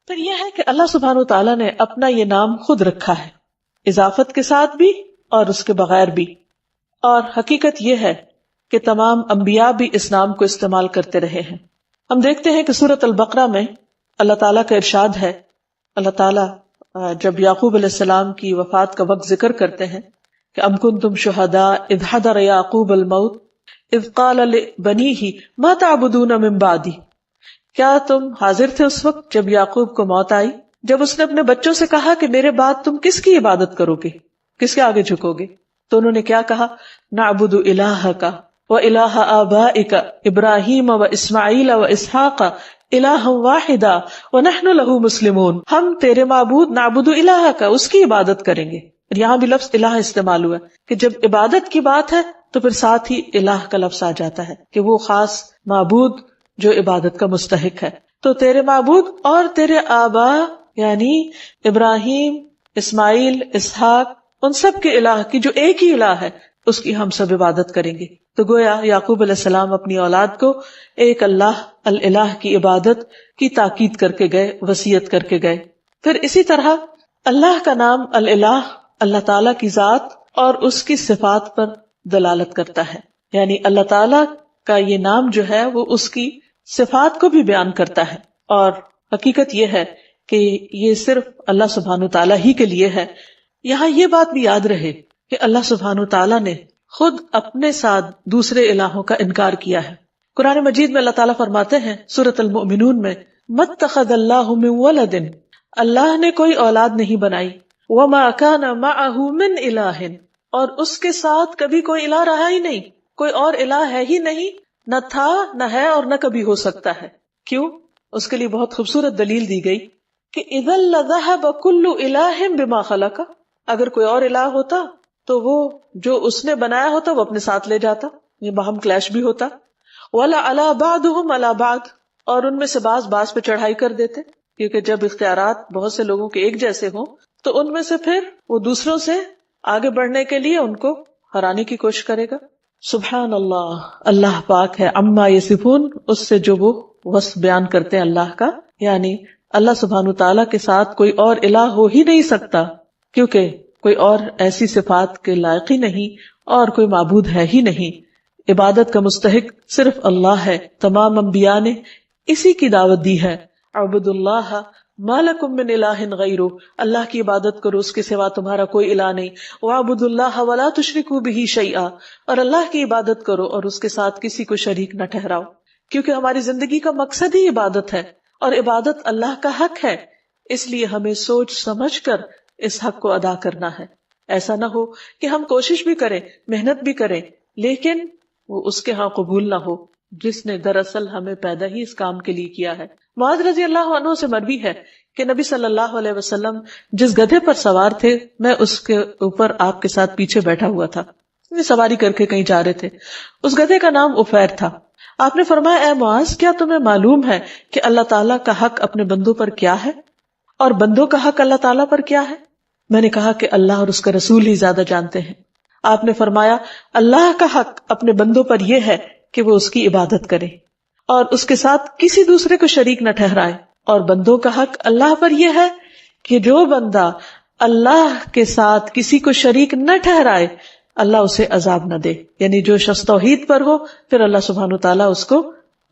پھر یہ ہے کہ اللہ سبحانہ وتعالیٰ نے اپنا یہ نام خود رکھا ہے، اضافت کے ساتھ بھی اور اس کے بغیر بھی، اور حقیقت یہ ہے کہ تمام انبیاء بھی اس نام کو استعمال کرتے رہے ہیں۔ ہم دیکھتے ہیں کہ سورۃ البقرہ میں اللہ تعالیٰ کا ارشاد ہے، اللہ تعالیٰ جب یعقوب علیہ السلام کی وفات کا وقت ذکر کرتے ہیں کہ ام کنتم شہداء اذ حضر یعقوب الموت اذ قال لبنیہ ما تعبدون من بعدی، کیا تم حاضر تھے اس وقت جب یعقوب کو موت آئی، جب اس نے اپنے بچوں سے کہا کہ میرے بعد تم کس کی عبادت کرو گے، کس کے آگے جھکو گے؟ تو انہوں نے کیا کہا؟ نعبد الہک و الہ آبائک ابراہیم و اسماعیل و اسحاق الہ واحدا ونحن لہ مسلمون، ہم تیرے معبود نعبد الہک، اس کی عبادت کریں گے۔ یہاں بھی لفظ الہ استعمال ہوا ہے کہ جب عبادت کی بات ہے تو پھر ساتھ ہی الہ کا لفظ آ جاتا ہے کہ وہ خاص معبود جو عبادت کا مستحق ہے۔ تو تیرے معبود اور تیرے آبا یعنی ابراہیم، اسماعیل، اسحاق، ان سب کے الہ کی جو ایک ہی الہ ہے اس کی ہم سب عبادت کریں گے۔ تو گویا یعقوب علیہ السلام اپنی اولاد کو ایک اللہ الہ کی عبادت کی تاکید کر کے گئے، وصیت کر کے گئے۔ پھر اسی طرح اللہ کا نام الہ اللہ تعالیٰ کی ذات اور اس کی صفات پر دلالت کرتا ہے، یعنی اللہ تعالیٰ کا یہ نام جو ہے وہ اس کی صفات کو بھی بیان کرتا ہے، اور حقیقت یہ ہے کہ یہ صرف اللہ سبحانہ تعالیٰ ہی کے لیے ہے۔ یہاں یہ بات بھی یاد رہے کہ اللہ سبحانہ تعالیٰ نے خود اپنے ساتھ دوسرے الہوں کا انکار کیا ہے۔ قرآن مجید میں اللہ تعالیٰ فرماتے ہیں سورۃ المؤمنون میں مَتَّخَذَ اللَّهُ مِن وَلَدٍ، اللہ نے کوئی اولاد نہیں بنائی، وَمَا كَانَ مَعَهُ مِنْ إِلَٰهٍ، اور اس کے ساتھ کبھی کوئی الہ رہا ہی نہیں، کوئی اور الہ ہے ہی نہیں، نہ تھا نہ ہے اور نہ کبھی ہو سکتا ہے۔ کیوں؟ اس کے لیے بہت خوبصورت دلیل دی گئی کہ اِذًا لَذَهَبَ كُلُّ إِلَٰهٍ بِمَا خَلَقَ، اگر کوئی اور الہ ہوتا تو وہ جو اس نے بنایا ہوتا وہ اپنے ساتھ لے جاتا، یہ باہم کلیش بھی ہوتا۔ وَلَعَلَىٰ بَعْضُهُمْ عَلَىٰ بَعْضٍ، اور ان میں سے بعض پہ چڑھائی کر دیتے، کیونکہ جب اختیارات بہت سے لوگوں کے ایک جیسے ہوں تو ان میں سے پھر وہ دوسروں سے آگے بڑھنے کے لیے ان کو ہرانے کی کوشش کرے گا۔ سبحان اللہ، اللہ پاک ہے عما یصفون، اس سے جو وہ وصف بیان کرتے ہیں اللہ کا، یعنی اللہ سبحانہ تعالیٰ کے ساتھ کوئی اور الہ ہو ہی نہیں سکتا، کیونکہ کوئی اور ایسی صفات کے لائق ہی نہیں اور کوئی معبود ہے ہی نہیں۔ عبادت کا مستحق صرف اللہ ہے۔ تمام انبیاء نے اسی کی دعوت دی ہے، اعبدوا اللہ ما لکم من الہ غیرہ، اللہ کی عبادت کرو، اس کے سوا تمہارا کوئی الہ نہیں۔ واعبدوا اللہ ولا تشرکوا بہ شیئا، اور اللہ کی عبادت کرو اور اس کے ساتھ کسی کو شریک نہ ٹھہراؤ، کیونکہ ہماری زندگی کا مقصد ہی عبادت ہے اور عبادت اللہ کا حق ہے، اس لیے ہمیں سوچ سمجھ کر اس حق کو ادا کرنا ہے۔ ایسا نہ ہو کہ ہم کوشش بھی کریں، محنت بھی کریں، لیکن وہ اس کے ہاں قبول نہ ہو جس نے دراصل ہمیں پیدا ہی اس کام کے لیے کیا ہے۔ معاذ رضی اللہ عنہ سے مروی ہے کہ نبی صلی اللہ علیہ وسلم جس گدھے پر سوار تھے میں اس کے اوپر آپ کے ساتھ پیچھے بیٹھا ہوا تھا، سواری کر کے کہیں جا رہے تھے۔ اس گدھے کا نام عفیر تھا۔ آپ نے فرمایا، اے معاذ، کیا تمہیں معلوم ہے کہ اللہ تعالیٰ کا حق اپنے بندوں پر کیا ہے اور بندوں کا حق اللہ تعالیٰ پر کیا ہے؟ میں نے کہا کہ اللہ اور اس کا رسول ہی زیادہ جانتے ہیں۔ آپ نے فرمایا، اللہ کا حق اپنے بندوں پر یہ ہے کہ وہ اس کی عبادت کرے اور اس کے ساتھ کسی دوسرے کو شریک نہ ٹھہرائے، اور بندوں کا حق اللہ پر یہ ہے کہ جو بندہ اللہ کے ساتھ کسی کو شریک نہ ٹھہرائے اللہ اسے عذاب نہ دے، یعنی جو شخص توحید پر ہو پھر اللہ سبحانہ تعالیٰ اس کو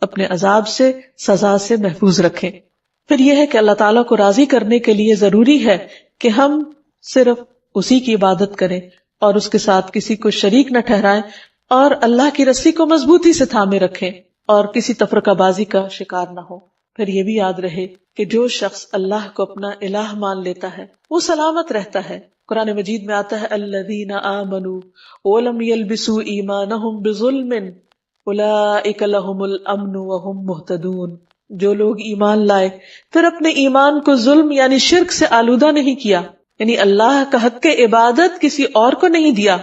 اپنے عذاب سے، سزا سے محفوظ رکھے۔ پھر یہ ہے کہ اللہ تعالیٰ کو راضی کرنے کے لیے ضروری ہے کہ ہم صرف اسی کی عبادت کریں اور اس کے ساتھ کسی کو شریک نہ ٹھہرائیں، اور اللہ کی رسی کو مضبوطی سے تھامے رکھیں اور کسی تفرقہ بازی کا شکار نہ ہو۔ پھر یہ بھی یاد رہے کہ جو شخص اللہ کو اپنا الہ مان لیتا ہے وہ سلامت رہتا ہے۔ قرآن مجید میں آتا ہے الذین آمنوا ولم یلبسوا ایمانہم بظلم اولئک لہم الامن وہم مہتدون، جو لوگ ایمان لائے پھر اپنے ایمان کو ظلم یعنی شرک سے آلودہ نہیں کیا، یعنی اللہ کا حق عبادت کسی اور کو نہیں دیا،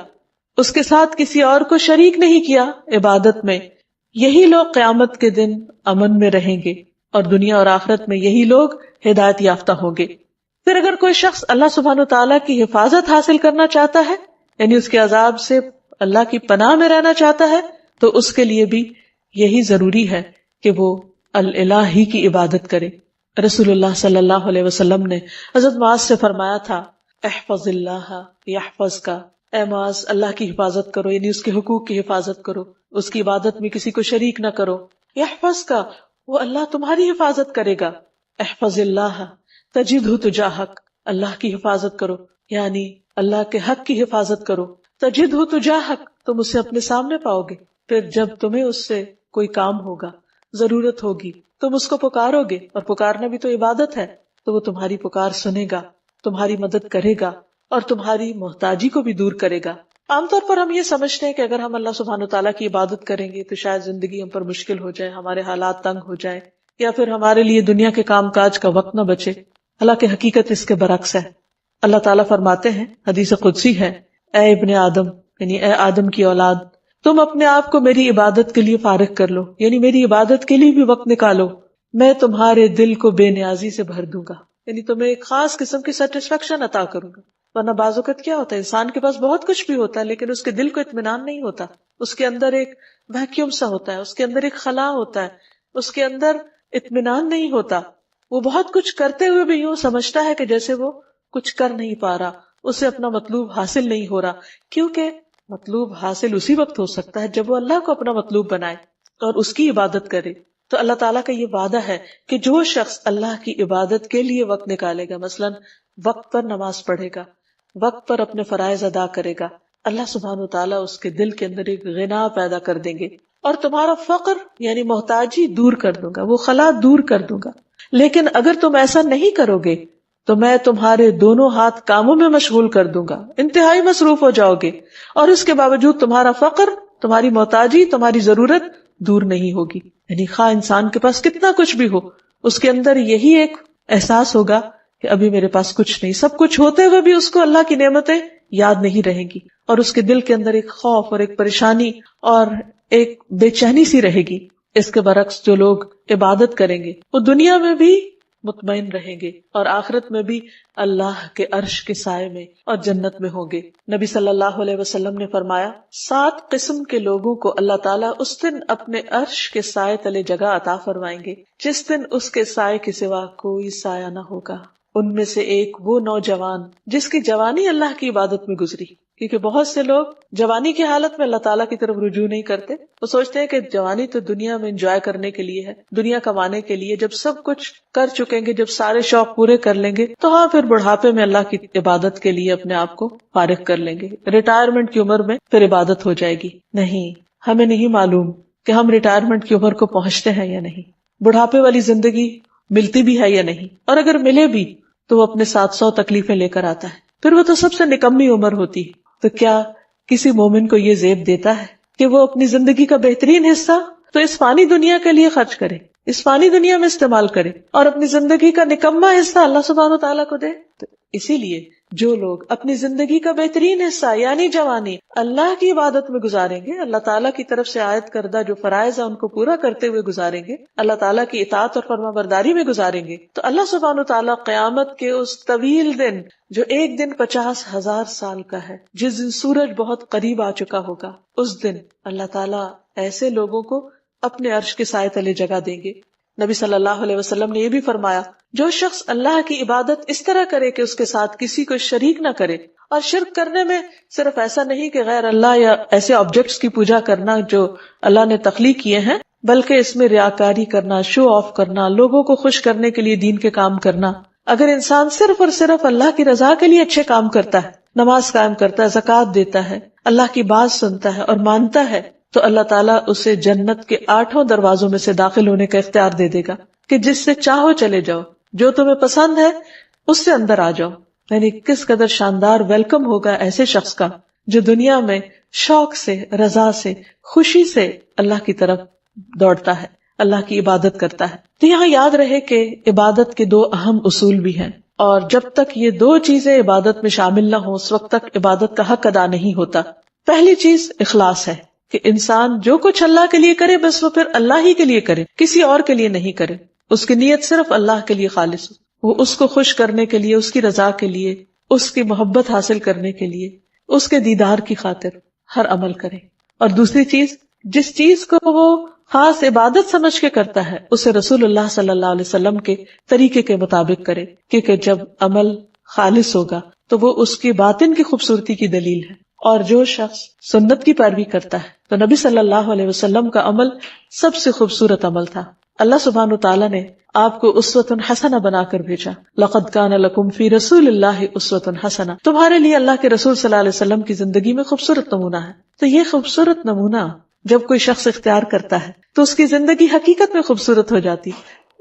اس کے ساتھ کسی اور کو شریک نہیں کیا عبادت میں، یہی لوگ قیامت کے دن امن میں رہیں گے اور دنیا اور آخرت میں یہی لوگ ہدایت یافتہ ہوں گے۔ پھر اگر کوئی شخص اللہ سبحانہ تعالیٰ کی حفاظت حاصل کرنا چاہتا ہے، یعنی اس کے عذاب سے اللہ کی پناہ میں رہنا چاہتا ہے، تو اس کے لیے بھی یہی ضروری ہے کہ وہ الہ ہی کی عبادت کرے۔ رسول اللہ صلی اللہ علیہ وسلم نے حضرت معاذ سے فرمایا تھا احفظ اللہ یحفظ کا، اے معاذ اللہ کی حفاظت کرو، یعنی اس کے حقوق کی حفاظت کرو، اس کی عبادت میں کسی کو شریک نہ کرو، یحفظ کا، وہ اللہ تمہاری حفاظت کرے گا، احفظ اللہ تجدہ تجاہک، اللہ کی حفاظت کرو یعنی اللہ کے حق کی حفاظت کرو، تجدہ تجاہک، تم اسے اپنے سامنے پاؤ گے، پھر جب تمہیں اس سے کوئی کام ہوگا، ضرورت ہوگی، تم اس کو پکارو گے، اور پکارنا بھی تو عبادت ہے، تو وہ تمہاری پکار سنے گا، تمہاری مدد کرے گا اور تمہاری محتاجی کو بھی دور کرے گا۔ عام طور پر ہم یہ سمجھتے ہیں کہ اگر ہم اللہ سبحانہ وتعالیٰ کی عبادت کریں گے تو شاید زندگی ہم پر مشکل ہو جائے، ہمارے حالات تنگ ہو جائے، یا پھر ہمارے لیے دنیا کے کام کاج کا وقت نہ بچے۔ حالانکہ حقیقت اس کے برعکس ہے۔ اللہ تعالیٰ فرماتے ہیں، حدیث قدسی ہے، اے ابن آدم، یعنی اے آدم کی اولاد، تم اپنے آپ کو میری عبادت کے لیے فارغ کر لو، یعنی میری عبادت کے لیے بھی وقت نکالو، میں تمہارے دل کو بے نیازی سے بھر دوں گا، یعنی تمہیں ایک خاص قسم کی سیٹسفیکشن عطا کروں گا۔ ورنہ بعض اوقات کیا ہوتا ہے، انسان کے پاس بہت کچھ بھی ہوتا ہے لیکن اس کے دل کو اطمینان نہیں ہوتا، اس کے اندر ایک ویکیوم سا ہوتا ہے، اس کے اندر ایک خلا ہوتا ہے، اس کے اندر اطمینان نہیں ہوتا، وہ بہت کچھ کرتے ہوئے بھی یوں سمجھتا ہے کہ جیسے وہ کچھ کر نہیں پا رہا، اسے اپنا مطلوب حاصل نہیں ہو رہا، کیونکہ مطلوب حاصل اسی وقت ہو سکتا ہے جب وہ اللہ کو اپنا مطلوب بنائے اور اس کی عبادت کرے۔ تو اللہ تعالیٰ کا یہ وعدہ ہے کہ جو شخص اللہ کی عبادت کے لیے وقت نکالے گا، مثلا وقت پر نماز پڑھے گا، وقت پر اپنے فرائض ادا کرے گا، اللہ سبحانہ وتعالیٰ اس کے دل کے اندر ایک غنا پیدا کر دیں گے، اور تمہارا فقر یعنی محتاجی دور کر دوں گا، وہ خلا دور کر دوں گا۔ لیکن اگر تم ایسا نہیں کرو گے تو میں تمہارے دونوں ہاتھ کاموں میں مشغول کر دوں گا، انتہائی مصروف ہو جاؤ گے، اور اس کے باوجود تمہارا فقر، تمہاری محتاجی، تمہاری ضرورت دور نہیں ہوگی۔ یعنی خواہ انسان کے پاس کتنا کچھ بھی ہو، اس کے اندر یہی ایک احساس ہوگا کہ ابھی میرے پاس کچھ نہیں، سب کچھ ہوتے ہوئے بھی اس کو اللہ کی نعمتیں یاد نہیں رہیں گی، اور اس کے دل کے اندر ایک خوف اور ایک پریشانی اور ایک بے چینی سی رہے گی۔ اس کے برعکس جو لوگ عبادت کریں گے وہ دنیا میں بھی مطمئن رہیں گے اور آخرت میں بھی اللہ کے عرش کے سائے میں اور جنت میں ہوں گے۔ نبی صلی اللہ علیہ وسلم نے فرمایا، 7 قسم کے لوگوں کو اللہ تعالیٰ اس دن اپنے عرش کے سائے تلے جگہ عطا فرمائیں گے جس دن اس کے سائے کے سوا کوئی سایہ نہ ہوگا۔ ان میں سے ایک وہ نوجوان جس کی جوانی اللہ کی عبادت میں گزری، کیونکہ بہت سے لوگ جوانی کی حالت میں اللہ تعالیٰ کی طرف رجوع نہیں کرتے، وہ سوچتے ہیں کہ جوانی تو دنیا میں انجوائے کرنے کے لیے ہے، دنیا کمانے کے لیے، جب سب کچھ کر چکیں گے، جب سارے شوق پورے کر لیں گے تو ہاں پھر بڑھاپے میں اللہ کی عبادت کے لیے اپنے آپ کو فارغ کر لیں گے، ریٹائرمنٹ کی عمر میں پھر عبادت ہو جائے گی۔ نہیں، ہمیں نہیں معلوم کہ ہم ریٹائرمنٹ کی عمر کو پہنچتے ہیں یا نہیں، بڑھاپے والی زندگی ملتی بھی ہے یا نہیں، اور اگر ملے بھی تو وہ اپنے 700 تکلیفیں لے کر آتا ہے، پھر وہ تو سب سے نکمی عمر ہوتی ہے۔ تو کیا کسی مومن کو یہ زیب دیتا ہے کہ وہ اپنی زندگی کا بہترین حصہ تو اس فانی دنیا کے لیے خرچ کرے، اس فانی دنیا میں استعمال کرے، اور اپنی زندگی کا نکما حصہ اللہ سبحانہ وتعالیٰ کو دے؟ تو اسی لیے جو لوگ اپنی زندگی کا بہترین حصہ یعنی جوانی اللہ کی عبادت میں گزاریں گے، اللہ تعالیٰ کی طرف سے عائد کردہ جو فرائض ہیں ان کو پورا کرتے ہوئے گزاریں گے، اللہ تعالیٰ کی اطاعت اور فرما برداری میں گزاریں گے، تو اللہ سبحانہ وتعالیٰ قیامت کے اس طویل دن جو ایک دن 50,000 سال کا ہے، جس دن سورج بہت قریب آ چکا ہوگا، اس دن اللہ تعالیٰ ایسے لوگوں کو اپنے عرش کے سائے تلے جگہ دیں گے۔ نبی صلی اللہ علیہ وسلم نے یہ بھی فرمایا، جو شخص اللہ کی عبادت اس طرح کرے کہ اس کے ساتھ کسی کو شریک نہ کرے، اور شرک کرنے میں صرف ایسا نہیں کہ غیر اللہ یا ایسے آبجیکٹس کی پوجا کرنا جو اللہ نے تخلیق کیے ہیں، بلکہ اس میں ریاکاری کرنا، شو آف کرنا، لوگوں کو خوش کرنے کے لیے دین کے کام کرنا۔ اگر انسان صرف اور صرف اللہ کی رضا کے لیے اچھے کام کرتا ہے، نماز قائم کرتا ہے، زکوٰۃ دیتا ہے، اللہ کی بات سنتا ہے اور مانتا ہے، تو اللہ تعالیٰ اسے جنت کے 8 دروازوں میں سے داخل ہونے کا اختیار دے دے گا کہ جس سے چاہو چلے جاؤ، جو تمہیں پسند ہے اس سے اندر آ جاؤ۔ یعنی کس قدر شاندار ویلکم ہوگا ایسے شخص کا جو دنیا میں شوق سے، رضا سے، خوشی سے اللہ کی طرف دوڑتا ہے، اللہ کی عبادت کرتا ہے۔ تو یہاں یاد رہے کہ عبادت کے 2 اہم اصول بھی ہیں، اور جب تک یہ 2 چیزیں عبادت میں شامل نہ ہوں اس وقت تک عبادت کا حق ادا نہیں ہوتا۔ پہلی چیز اخلاص ہے کہ انسان جو کچھ اللہ کے لیے کرے بس وہ پھر اللہ ہی کے لیے کرے، کسی اور کے لیے نہیں کرے، اس کی نیت صرف اللہ کے لیے خالص ہو، وہ اس کو خوش کرنے کے لیے، اس کی رضا کے لیے، اس کی محبت حاصل کرنے کے لیے، اس کے دیدار کی خاطر ہر عمل کرے۔ اور دوسری چیز، جس چیز کو وہ خاص عبادت سمجھ کے کرتا ہے اسے رسول اللہ صلی اللہ علیہ وسلم کے طریقے کے مطابق کرے، کیونکہ جب عمل خالص ہوگا تو وہ اس کی باطن کی خوبصورتی کی دلیل ہے. اور جو شخص سنت کی پیروی کرتا ہے تو نبی صلی اللہ علیہ وسلم کا عمل سب سے خوبصورت عمل تھا. اللہ سبحانہ تعالیٰ نے آپ کو اسوۃ حسنہ بنا کر بھیجا. لقد کان لکم فی رسول اللہ اسوۃ حسنہ، تمہارے لیے اللہ کے رسول صلی اللہ علیہ وسلم کی زندگی میں خوبصورت نمونہ ہے. تو یہ خوبصورت نمونہ جب کوئی شخص اختیار کرتا ہے تو اس کی زندگی حقیقت میں خوبصورت ہو جاتی،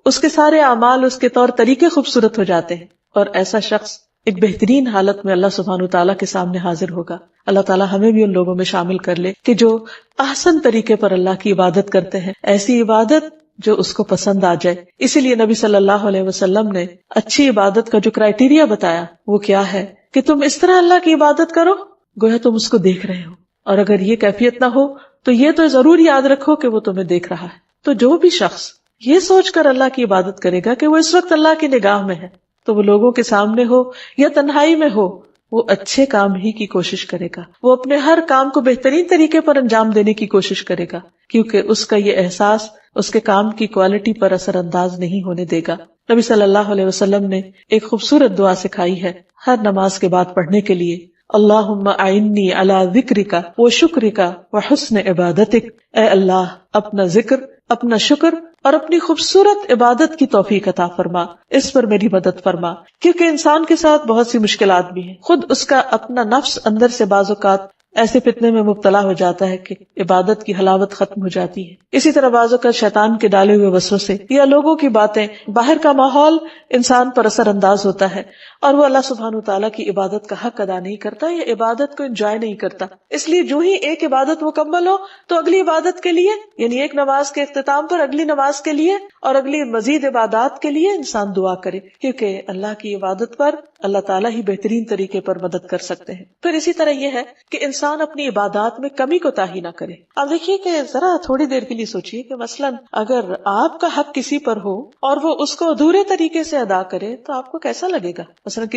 اس کے سارے اعمال، اس کے طور طریقے خوبصورت ہو جاتے ہیں، اور ایسا شخص ایک بہترین حالت میں اللہ سبحانہ تعالیٰ کے سامنے حاضر ہوگا. اللہ تعالیٰ ہمیں بھی ان لوگوں میں شامل کر لے کہ جو احسن طریقے پر اللہ کی عبادت کرتے ہیں، ایسی عبادت جو اس کو پسند آ جائے. اسی لیے نبی صلی اللہ علیہ وسلم نے اچھی عبادت کا جو کرائیٹیریا بتایا وہ کیا ہے کہ تم اس طرح اللہ کی عبادت کرو گویا تم اس کو دیکھ رہے ہو، اور اگر یہ کیفیت نہ ہو تو یہ تو ضرور یاد رکھو کہ وہ تمہیں دیکھ رہا ہے. تو جو بھی شخص یہ سوچ کر اللہ کی عبادت کرے گا کہ وہ اس وقت اللہ کی نگاہ میں ہے، تو وہ لوگوں کے سامنے ہو یا تنہائی میں ہو، وہ اچھے کام ہی کی کوشش کرے گا، وہ اپنے ہر کام کو بہترین طریقے پر انجام دینے کی کوشش کرے گا، کیونکہ اس کا یہ احساس اس کے کام کی کوالٹی پر اثر انداز نہیں ہونے دے گا. نبی صلی اللہ علیہ وسلم نے ایک خوبصورت دعا سکھائی ہے ہر نماز کے بعد پڑھنے کے لیے. اللہم اعنی علی ذکرک و شکرک و حسن عبادتک، اے اللہ اپنا ذکر، اپنا شکر اور اپنی خوبصورت عبادت کی توفیق عطا فرما، اس پر میری مدد فرما. کیونکہ انسان کے ساتھ بہت سی مشکلات بھی ہیں، خود اس کا اپنا نفس اندر سے بعض اوقات ایسے فتنے میں مبتلا ہو جاتا ہے کہ عبادت کی حلاوت ختم ہو جاتی ہے. اسی طرح بعض اوقات شیطان کے ڈالے ہوئے وسوسے یا لوگوں کی باتیں، باہر کا ماحول انسان پر اثر انداز ہوتا ہے اور وہ اللہ سبحانہ تعالیٰ کی عبادت کا حق ادا نہیں کرتا یا عبادت کو انجوائے نہیں کرتا. اس لیے جو ہی ایک عبادت مکمل ہو تو اگلی عبادت کے لیے، یعنی ایک نماز کے اختتام پر اگلی نماز کے لیے اور اگلی مزید عبادات کے لیے انسان دعا کرے، کیونکہ اللہ کی عبادت پر اللہ تعالیٰ ہی بہترین طریقے پر مدد کر سکتے ہیں. پھر اسی طرح یہ ہے کہ انسان اپنی عبادات میں کمی کوتاہی نہ کرے. اب دیکھیے کہ ذرا تھوڑی دیر کے لیے سوچیے کہ مثلاً اگر آپ کا حق کسی پر ہو اور وہ اس کو ادھورے طریقے سے ادا کرے تو آپ کو کیسا لگے گا؟ مثلاً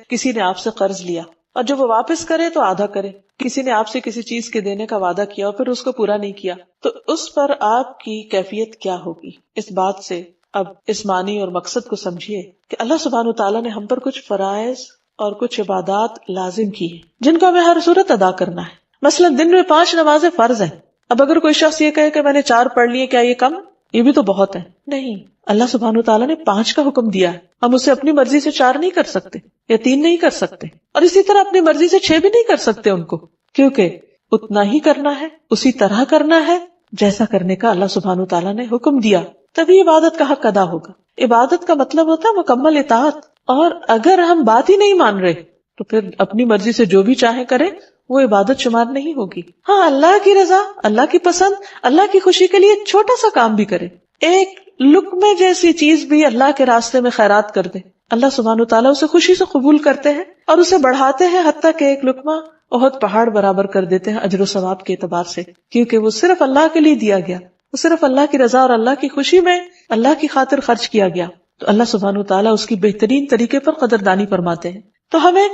کسی نے آپ سے قرض لیا اور جب وہ واپس کرے تو آدھا کرے، کسی نے آپ سے کسی چیز کے دینے کا وعدہ کیا اور پھر اس کو پورا نہیں کیا، تو اس پر آپ کی کیفیت کیا ہوگی؟ اس بات سے اب اس معنی اور مقصد کو سمجھیے کہ اللہ سبحانہ تعالیٰ نے ہم پر کچھ فرائض اور کچھ عبادات لازم کی ہیں جن کو ہمیں ہر صورت ادا کرنا ہے. مثلا دن میں 5 نمازیں فرض ہیں. اب اگر کوئی شخص یہ کہے کہ میں نے 4 پڑھ لیے، کیا یہ کم؟ یہ بھی تو بہت ہے. نہیں، اللہ سبحانہ تعالیٰ نے 5 کا حکم دیا ہے. ہم اسے اپنی مرضی سے 4 نہیں کر سکتے یا 3 نہیں کر سکتے، اور اسی طرح اپنی مرضی سے 6 بھی نہیں کر سکتے ان کو، کیونکہ اتنا ہی کرنا ہے، اسی طرح کرنا ہے جیسا کرنے کا اللہ سبحانہ تعالیٰ نے حکم دیا، تبھی عبادت کا حق ادا ہوگا. عبادت کا مطلب ہوتا ہے مکمل اطاعت، اور اگر ہم بات ہی نہیں مان رہے تو پھر اپنی مرضی سے جو بھی چاہے کرے وہ عبادت شمار نہیں ہوگی. ہاں، اللہ کی رضا، اللہ کی پسند، اللہ کی خوشی کے لیے چھوٹا سا کام بھی کرے، ایک لقمے جیسی چیز بھی اللہ کے راستے میں خیرات کر دے، اللہ سبحانہ تعالیٰ اسے خوشی سے قبول کرتے ہیں اور اسے بڑھاتے ہیں، حتیٰ کہ ایک لقمہ بہت پہاڑ برابر کر دیتے ہیں اجر و ثواب کے اعتبار سے، کیونکہ وہ صرف اللہ کے لیے دیا گیا، وہ صرف اللہ کی رضا اور اللہ کی خوشی میں اللہ کی خاطر خرچ کیا گیا. تو اللہ سبحانہ تعالیٰ اس کی بہترین طریقے پر قدردانی فرماتے ہیں. تو ہمیں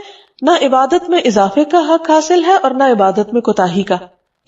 نہ عبادت میں اضافے کا حق حاصل ہے اور نہ عبادت میں کوتاہی کا.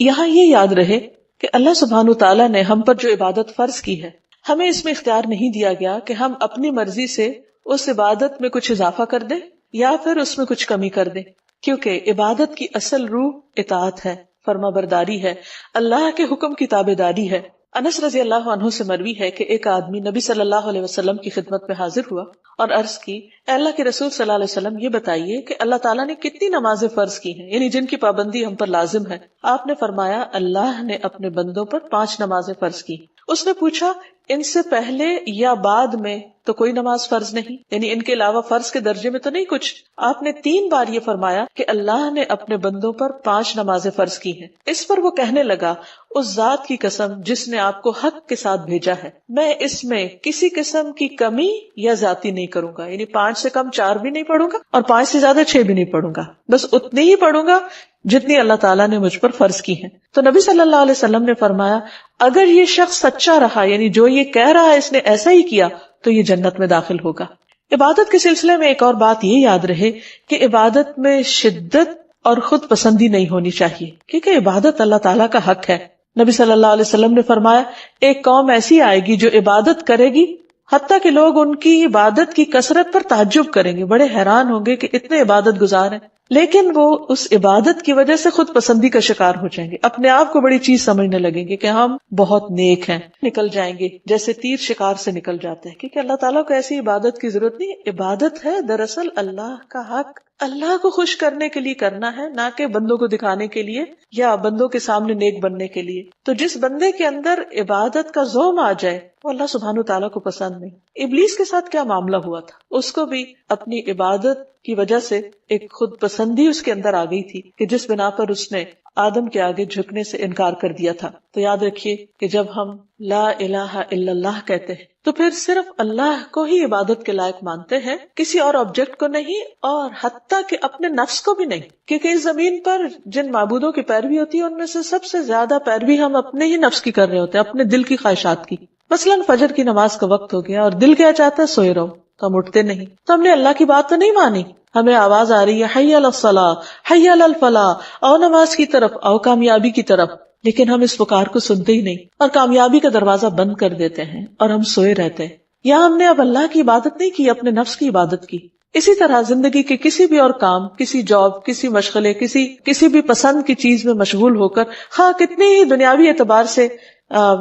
یہاں یہ یاد رہے کہ اللہ سبحانہ تعالیٰ نے ہم پر جو عبادت فرض کی ہے، ہمیں اس میں اختیار نہیں دیا گیا کہ ہم اپنی مرضی سے اس عبادت میں کچھ اضافہ کر دیں یا پھر اس میں کچھ کمی کر دیں، کیونکہ عبادت کی اصل روح اطاعت ہے، فرما برداری ہے، اللہ کے حکم کی تابع داری ہے. انس رضی اللہ عنہ سے مروی ہے کہ ایک آدمی نبی صلی اللہ علیہ وسلم کی خدمت میں حاضر ہوا اور عرض کی، اے اللہ کے رسول صلی اللہ علیہ وسلم، یہ بتائیے کہ اللہ تعالیٰ نے کتنی نمازیں فرض کی ہیں، یعنی جن کی پابندی ہم پر لازم ہے. آپ نے فرمایا، اللہ نے اپنے بندوں پر 5 نمازیں فرض کی. اس نے پوچھا، ان سے پہلے یا بعد میں تو کوئی نماز فرض نہیں، یعنی ان کے علاوہ فرض کے درجے میں تو نہیں کچھ؟ آپ نے 3 بار یہ فرمایا کہ اللہ نے اپنے بندوں پر 5 نمازیں فرض کی ہیں. اس پر وہ کہنے لگا، اس ذات کی قسم جس نے آپ کو حق کے ساتھ بھیجا ہے، میں اس میں کسی قسم کی کمی یا زیادتی نہیں کروں گا، یعنی 5 سے کم 4 بھی نہیں پڑھوں گا اور 5 سے زیادہ 6 بھی نہیں پڑھوں گا، بس اتنی ہی پڑھوں گا جتنی اللہ تعالیٰ نے مجھ پر فرض کی ہیں. تو نبی صلی اللہ علیہ وسلم نے فرمایا، اگر یہ شخص سچا رہا، یعنی جو یہ کہہ رہا ہے اس نے ایسا ہی کیا، تو یہ جنت میں داخل ہوگا. عبادت کے سلسلے میں ایک اور بات یہ یاد رہے کہ عبادت میں شدت اور خود پسندی نہیں ہونی چاہیے، کیونکہ عبادت اللہ تعالیٰ کا حق ہے. نبی صلی اللہ علیہ وسلم نے فرمایا ایک قوم ایسی آئے گی جو عبادت کرے گی حتیٰ کہ لوگ ان کی عبادت کی کثرت پر تعجب کریں گے، بڑے حیران ہوں گے کہ اتنے عبادت گزار ہیں، لیکن وہ اس عبادت کی وجہ سے خود پسندی کا شکار ہو جائیں گے، اپنے آپ کو بڑی چیز سمجھنے لگیں گے کہ ہم بہت نیک ہیں، نکل جائیں گے جیسے تیر شکار سے نکل جاتے ہیں، کیونکہ اللہ تعالیٰ کو ایسی عبادت کی ضرورت نہیں، عبادت ہے دراصل اللہ کا حق اللہ کو خوش کرنے کے لیے کرنا ہے، نہ کہ بندوں کو دکھانے کے لیے یا بندوں کے سامنے نیک بننے کے لیے۔ تو جس بندے کے اندر عبادت کا زوم آ جائے وہ اللہ سبحانہ تعالیٰ کو پسند نہیں۔ ابلیس کے ساتھ کیا معاملہ ہوا تھا؟ اس کو بھی اپنی عبادت کی وجہ سے ایک خود پسندی اس کے اندر آ گئی تھی کہ جس بنا پر اس نے آدم کے آگے جھکنے سے انکار کر دیا تھا۔ تو یاد رکھیے کہ جب ہم لا الہ الا اللہ کہتے ہیں تو پھر صرف اللہ کو ہی عبادت کے لائق مانتے ہیں، کسی اور آبجیکٹ کو نہیں، اور حتیٰ کہ اپنے نفس کو بھی نہیں، کیونکہ اس زمین پر جن معبودوں کی پیروی ہوتی ہے ان میں سے سب سے زیادہ پیروی ہم اپنے ہی نفس کی کر رہے ہوتے ہیں، اپنے دل کی خواہشات کی۔ مثلاً فجر کی نماز کا وقت ہو گیا اور دل کیا چاہتا ہے سوئے رہو، تو ہم اٹھتے نہیں، تو ہم نے اللہ کی بات تو نہیں مانی، ہمیں آواز آ رہی ہے حی علی الصلاۃ حی علی الفلاح، آؤ نماز کی طرف، آؤ کامیابی کی طرف، لیکن ہم اس پکار کو سنتے ہی نہیں اور کامیابی کا دروازہ بند کر دیتے ہیں اور ہم سوئے رہتے ہیں۔ یا ہم نے اب اللہ کی عبادت نہیں کی، اپنے نفس کی عبادت کی۔ اسی طرح زندگی کے کسی بھی اور کام، کسی جاب، کسی مشغلے، کسی بھی پسند کی چیز میں مشغول ہو کر، خواہ کتنی ہی دنیاوی اعتبار سے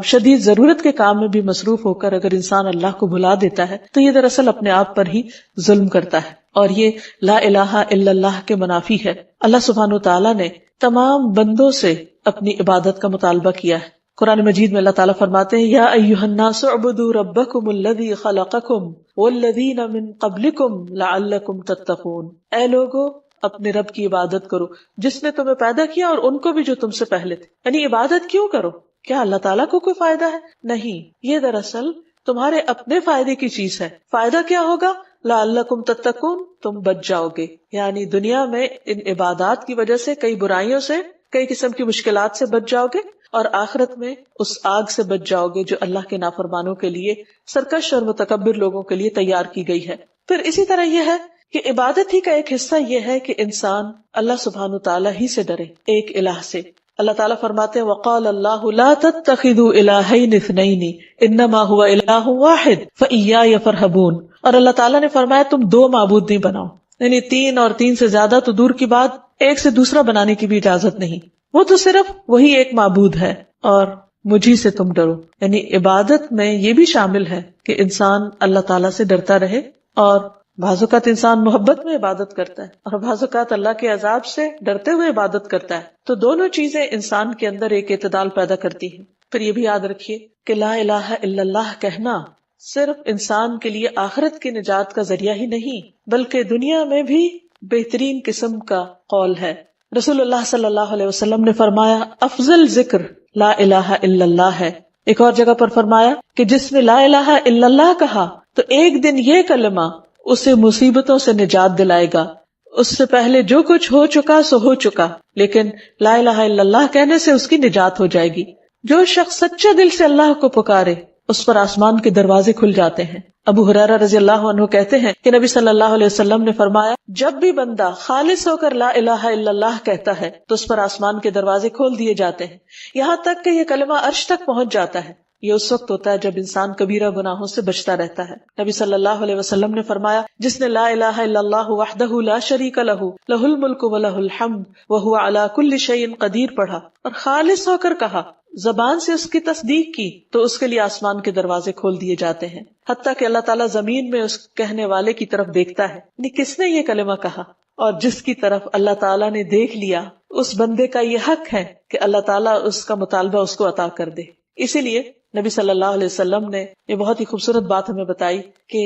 شدید ضرورت کے کام میں بھی مصروف ہو کر اگر انسان اللہ کو بھلا دیتا ہے تو یہ دراصل اپنے آپ پر ہی ظلم کرتا ہے، اور یہ لا الہ الا اللہ کے منافی ہے۔ اللہ سبحانہ وتعالیٰ نے تمام بندوں سے اپنی عبادت کا مطالبہ کیا ہے۔ قرآن مجید میں اللہ تعالیٰ فرماتے ہیں یا ایھا الناس اعبدوا ربکم الذی خلقکم والذین من قبلکم لعلکم تتقون، اے لوگو اپنے رب کی عبادت کرو جس نے تمہیں پیدا کیا اور ان کو بھی جو تم سے پہلے تھے۔ یعنی عبادت کیوں کرو؟ کیا اللہ تعالیٰ کو کوئی فائدہ ہے؟ نہیں، یہ دراصل تمہارے اپنے فائدے کی چیز ہے۔ فائدہ کیا ہوگا؟ لعلکم تتقون، تم بچ جاؤ گے، یعنی دنیا میں ان عبادات کی وجہ سے کئی برائیوں سے، کئی قسم کی مشکلات سے بچ جاؤ گے، اور آخرت میں اس آگ سے بچ جاؤ گے جو اللہ کے نافرمانوں کے لیے، سرکش اور متکبر لوگوں کے لیے تیار کی گئی ہے۔ پھر اسی طرح یہ ہے کہ عبادت ہی کا ایک حصہ یہ ہے کہ انسان اللہ سبحانہ تعالیٰ ہی سے ڈرے، ایک الہ سے۔ اللہ تعالیٰ فرماتے ہیں وقال اللہ لا تتخذوا الہین اثنین انما هو الہ واحد فایای فرہبون، اور اللہ تعالیٰ نے فرمایا تم دو معبود نہیں بناؤ، یعنی تین اور تین سے زیادہ تو دور کی بات، ایک سے دوسرا بنانے کی بھی اجازت نہیں، وہ تو صرف وہی ایک معبود ہے اور مجھی سے تم ڈرو۔ یعنی عبادت میں یہ بھی شامل ہے کہ انسان اللہ تعالیٰ سے ڈرتا رہے، اور بعض اوقات انسان محبت میں عبادت کرتا ہے اور بعض اوقات اللہ کے عذاب سے ڈرتے ہوئے عبادت کرتا ہے، تو دونوں چیزیں انسان کے اندر ایک اعتدال پیدا کرتی ہیں۔ پھر یہ بھی یاد رکھیے کہ لا الہ الا اللہ کہنا صرف انسان کے لیے آخرت کی نجات کا ذریعہ ہی نہیں بلکہ دنیا میں بھی بہترین قسم کا قول ہے۔ رسول اللہ صلی اللہ علیہ وسلم نے فرمایا افضل ذکر لا الہ الا اللہ ہے۔ ایک اور جگہ پر فرمایا کہ جس نے لا الہ الا اللہ کہا تو ایک دن یہ کلمہ اسے مصیبتوں سے نجات دلائے گا، اس سے پہلے جو کچھ ہو چکا سو ہو چکا، لیکن لا الہ الا اللہ کہنے سے اس کی نجات ہو جائے گی۔ جو شخص سچے دل سے اللہ کو پکارے اس پر آسمان کے دروازے کھل جاتے ہیں۔ ابو ہریرہ رضی اللہ عنہ کہتے ہیں کہ نبی صلی اللہ علیہ وسلم نے فرمایا جب بھی بندہ خالص ہو کر لا الہ الا اللہ کہتا ہے تو اس پر آسمان کے دروازے کھول دیے جاتے ہیں، یہاں تک کہ یہ کلمہ عرش تک پہنچ جاتا ہے۔ یہ اس وقت ہوتا ہے جب انسان کبیرہ گناہوں سے بچتا رہتا ہے۔ نبی صلی اللہ علیہ وسلم نے فرمایا جس نے لا الہ الا اللہ وحدہ لا شریک لہ لہ الملک ولہ الحمد وہو علی کل شیء قدیر پڑھا اور خالص ہو کر کہا، زبان سے اس کی تصدیق کی، تو اس کے لیے آسمان کے دروازے کھول دیے جاتے ہیں، حتیٰ کہ اللہ تعالیٰ زمین میں اس کہنے والے کی طرف دیکھتا ہے، یعنی کس نے یہ کلمہ کہا، اور جس کی طرف اللہ تعالیٰ نے دیکھ لیا اس بندے کا یہ حق ہے کہ اللہ تعالیٰ اس کا مطالبہ اس کو عطا کر دے۔ اسی لیے نبی صلی اللہ علیہ وسلم نے یہ بہت ہی خوبصورت بات ہمیں بتائی کہ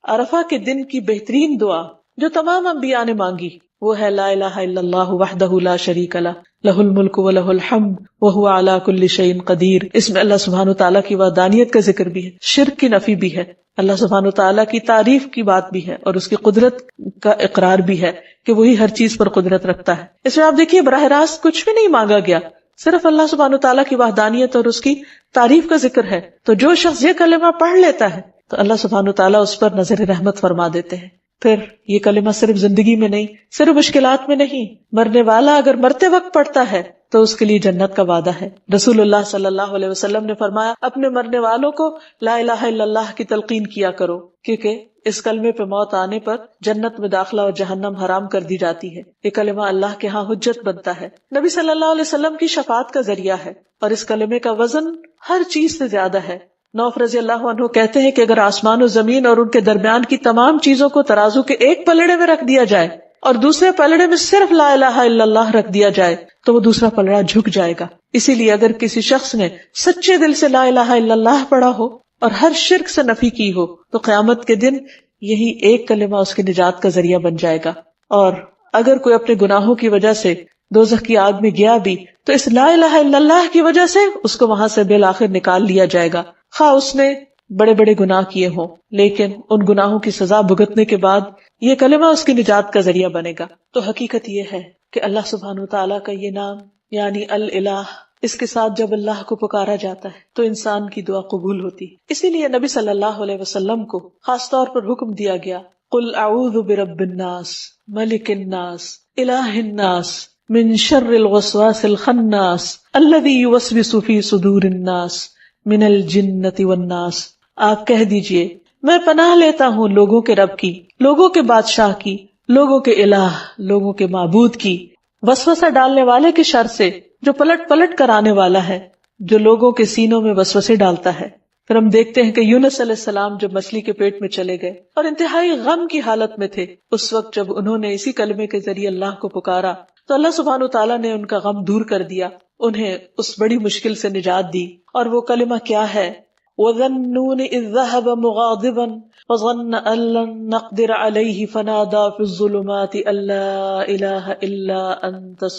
عرفہ کے دن کی بہترین دعا جو تمام انبیاء نے مانگی وہ ہے لا الہ الا اللہ وحدہ لا شریک لہ لہ الملک ولہ الحمد وہو علی کل شیء قدیر۔ اس میں اللہ سبحانہ تعالیٰ کی وحدانیت کا ذکر بھی ہے، شرک کی نفی بھی ہے، اللہ سبحانہ تعالیٰ کی تعریف کی بات بھی ہے، اور اس کی قدرت کا اقرار بھی ہے کہ وہی ہر چیز پر قدرت رکھتا ہے۔ اس میں آپ دیکھیے براہ راست کچھ بھی نہیں مانگا گیا، صرف اللہ سبحانہ تعالیٰ کی وحدانیت اور اس کی تعریف کا ذکر ہے۔ تو جو شخص یہ کلمہ پڑھ لیتا ہے تو اللہ سبحانہ تعالیٰ اس پر نظر رحمت فرما دیتے ہیں۔ پھر یہ کلمہ صرف زندگی میں نہیں، صرف مشکلات میں نہیں، مرنے والا اگر مرتے وقت پڑھتا ہے تو اس کے لیے جنت کا وعدہ ہے۔ رسول اللہ صلی اللہ علیہ وسلم نے فرمایا اپنے مرنے والوں کو لا الہ الا اللہ کی تلقین کیا کرو، کیونکہ اس کلمے پہ موت آنے پر جنت میں داخلہ اور جہنم حرام کر دی جاتی ہے۔ یہ کلمہ اللہ کے ہاں حجت بنتا ہے، نبی صلی اللہ علیہ وسلم کی شفاعت کا ذریعہ ہے، اور اس کلمے کا وزن ہر چیز سے زیادہ ہے۔ نوف رضی اللہ عنہ کہتے ہیں کہ اگر آسمان و زمین اور ان کے درمیان کی تمام چیزوں کو ترازو کے ایک پلڑے میں رکھ دیا جائے اور دوسرے پلڑے میں صرف لا الہ الا اللہ رکھ دیا جائے تو وہ دوسرا پلڑا جھک جائے گا۔ اسی لیے اگر کسی شخص نے سچے دل سے لا الہ الا اللہ پڑھا ہو اور ہر شرک سے نفی کی ہو تو قیامت کے دن یہی ایک کلمہ اس کی نجات کا ذریعہ بن جائے گا۔ اور اگر کوئی اپنے گناہوں کی وجہ سے دوزخ کی آگ میں گیا بھی تو اس لا الہ الا اللہ کی وجہ سے اس کو وہاں سے بالآخر نکال لیا جائے گا، خواہ اس نے بڑے بڑے گناہ کیے ہوں، لیکن ان گناہوں کی سزا بھگتنے کے بعد یہ کلمہ اس کی نجات کا ذریعہ بنے گا۔ تو حقیقت یہ ہے کہ اللہ سبحانہ وتعالیٰ کا یہ نام یعنی الالہ، اس کے ساتھ جب اللہ کو پکارا جاتا ہے تو انسان کی دعا قبول ہوتی ہے۔ اسی لیے نبی صلی اللہ علیہ وسلم کو خاص طور پر حکم دیا گیا قل اعوذ برب الناس ملک الناس الہ الناس من شر الوسواس الخناس الذی یوسوس فی صدور الناس من الجنۃ والناس۔ آپ کہہ دیجئے میں پناہ لیتا ہوں لوگوں کے رب کی، لوگوں کے بادشاہ کی، لوگوں کے الہ، لوگوں کے معبود کی، وسوسہ ڈالنے والے کے شر سے جو پلٹ پلٹ کر آنے والا ہے، جو لوگوں کے سینوں میں وسوسے ڈالتا ہے۔ پھر ہم دیکھتے ہیں کہ یونس علیہ السلام جب مچھلی کے پیٹ میں چلے گئے اور انتہائی غم کی حالت میں تھے، اس وقت جب انہوں نے اسی کلمے کے ذریعے اللہ کو پکارا تو اللہ سبحانہ وتعالیٰ نے ان کا غم دور کر دیا، انہیں اس بڑی مشکل سے نجات دی۔ اور وہ کلمہ کیا ہے؟ وَذَنُّونِ إِذْ ذَهَبَ مُغَاضِبًا وَظَنَّ أَن لَّن نَّقْدِرَ عَلَيْهِ فَنَادَىٰ فِي الظُّلُمَاتِ أَن لَّا إِلَٰهَ إِلَّا أَنتَ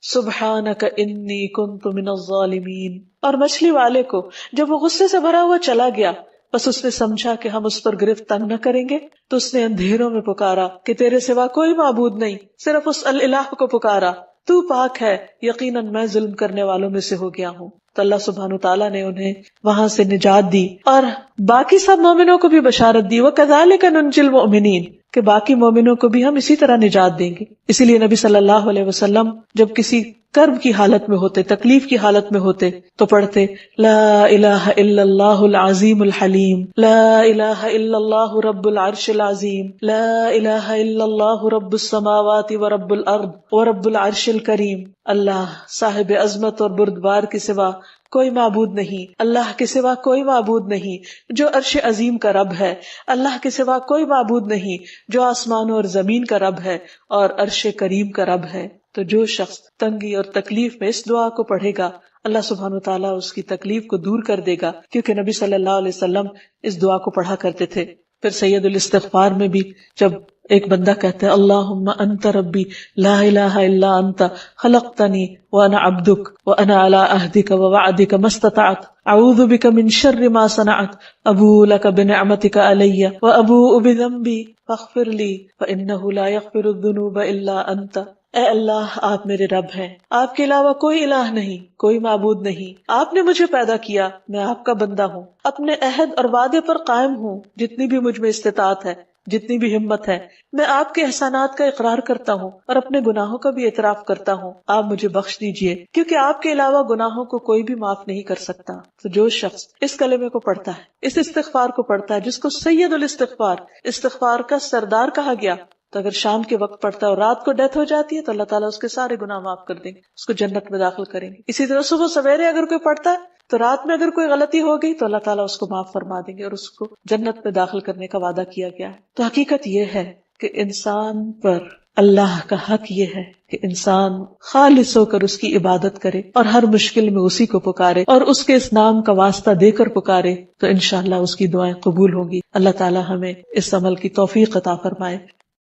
سُبْحَانَكَ إِنِّي كُنتُ مِنَ الظَّالِمِينَ۔ اور مچھلی والے کو جب وہ غصے سے بھرا ہوا چلا گیا، بس اس نے سمجھا کہ ہم اس پر گرفت تنگ نہ کریں گے، تو اس نے اندھیروں میں پکارا کہ تیرے سوا کوئی معبود نہیں، صرف اس الالہ کو پکارا، تو پاک ہے، یقیناً میں ظلم کرنے والوں میں سے ہو گیا ہوں۔ تو اللہ سبحانہ تعالیٰ نے انہیں وہاں سے نجات دی اور باقی سب مومنوں کو بھی بشارت دی، وَكَذَلِكَ نُنْجِي الْمُؤْمِنِينَ، کہ باقی مومنوں کو بھی ہم اسی طرح نجات دیں گے۔ اسی لیے نبی صلی اللہ علیہ وسلم جب کسی کرب کی حالت میں ہوتے، تکلیف کی حالت میں ہوتے تو پڑھتے لا الہ الا اللہ العظیم الحلیم، لا الہ الا اللہ رب العرش العظیم، لا الہ الا اللہ رب السماوات ورب الارض ورب العرش الکریم۔ اللہ صاحب عظمت اور بردبار کے سوا کوئی معبود نہیں، اللہ کے سوا کوئی معبود نہیں جو عرش عظیم کا رب ہے، اللہ کے سوا کوئی معبود نہیں جو آسمانوں اور زمین کا رب ہے اور عرش کریم کا رب ہے۔ تو جو شخص تنگی اور تکلیف میں اس دعا کو پڑھے گا اللہ سبحانہ وتعالیٰ اس کی تکلیف کو دور کر دے گا، کیونکہ نبی صلی اللہ علیہ وسلم اس دعا کو پڑھا کرتے تھے۔ پھر سید الاستغفار میں بھی جب ایک بندہ کہتا ہے اللہم انت ربی لا الہ الا انت خلقتنی وانا عبدک وانا علی عہدک ووعدک ما استطعت اعوذ بک من شر ما صنعت ابوء لک بنعمتک علی وابوء بذنبی فاغفر لی فانہ لا یغفر الذنوب الا انت۔ اے اللہ آپ میرے رب ہیں، آپ کے علاوہ کوئی الہ نہیں، کوئی معبود نہیں، آپ نے مجھے پیدا کیا، میں آپ کا بندہ ہوں، اپنے عہد اور وعدے پر قائم ہوں، جتنی بھی مجھ میں استطاعت ہے، جتنی بھی ہمت ہے، میں آپ کے احسانات کا اقرار کرتا ہوں اور اپنے گناہوں کا بھی اعتراف کرتا ہوں، آپ مجھے بخش دیجئے، کیونکہ آپ کے علاوہ گناہوں کو کوئی بھی معاف نہیں کر سکتا۔ تو جو شخص اس کلمے کو پڑھتا ہے، اس استغفار کو پڑھتا ہے، جس کو سید الاستغفار، استغفار کا سردار کہا گیا، تو اگر شام کے وقت پڑھتا ہے اور رات کو ڈیتھ ہو جاتی ہے تو اللہ تعالیٰ اس کے سارے گناہ معاف کر دیں گے، اس کو جنت میں داخل کریں گے۔ اسی طرح صبح سویرے اگر کوئی پڑھتا ہے تو رات میں اگر کوئی غلطی ہو گئی تو اللہ تعالیٰ اس کو معاف فرما دیں گے اور اس کو جنت میں داخل کرنے کا وعدہ کیا گیا ہے۔ تو حقیقت یہ ہے کہ انسان پر اللہ کا حق یہ ہے کہ انسان خالص ہو کر اس کی عبادت کرے اور ہر مشکل میں اسی کو پکارے اور اس کے اس نام کا واسطہ دے کر پکارے، تو انشاءاللہ اس کی دعائیں قبول ہوں گی۔ اللہ تعالیٰ ہمیں اس عمل کی توفیق عطا فرمائے۔